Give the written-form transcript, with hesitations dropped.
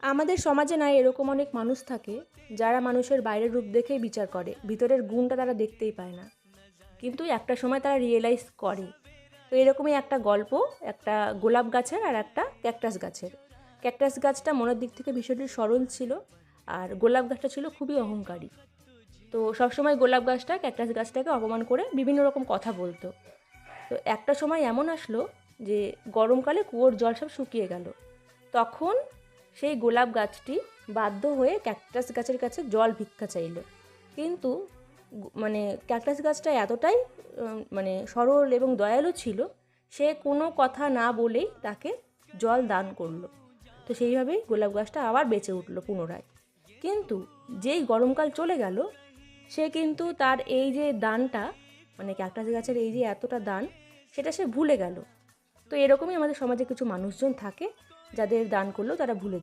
আমাদের সমাজে না এরকম অনেক মানুষ থাকে যারা মানুষের বাইরের রূপ দেখেই বিচার করে, ভিতরের গুণটা তারা দেখতেই পায় না। কিন্তু একটা সময় তারা রিয়েলাইজ করে। তো এরকমই একটা গল্প, একটা গোলাপ গাছের আর একটা ক্যাকটাস গাছের। ক্যাকটাস গাছটা মনের দিক থেকে ভীষণই সরল ছিল, আর গোলাপ গাছটা ছিল খুবই অহংকারী। তো সবসময় গোলাপ গাছটা ক্যাকটাস গাছটাকে অপমান করে বিভিন্ন রকম কথা বলতো। তো একটা সময় এমন আসলো যে গরমকালে কুয়োর জল সব শুকিয়ে গেল। তখন সেই গোলাপ গাছটি বাধ্য হয়ে ক্যাকটাস গাছের কাছে জল ভিক্ষা চাইল। কিন্তু মানে ক্যাকটাস গাছটা এতটাই মানে সরল এবং দয়ালু ছিল, সে কোনো কথা না বলেই তাকে জল দান করলো। তো সেইভাবেই গোলাপ গাছটা আবার বেঁচে উঠলো পুনরায়। কিন্তু যেই গরমকাল চলে গেল, সে কিন্তু তার এই যে দানটা, মানে ক্যাকটাস গাছের এই যে এতটা দান, সেটা সে ভুলে গেল। তো এরকমই আমাদের সমাজে কিছু মানুষজন থাকে যাদের দান করলেও তারা ভুলে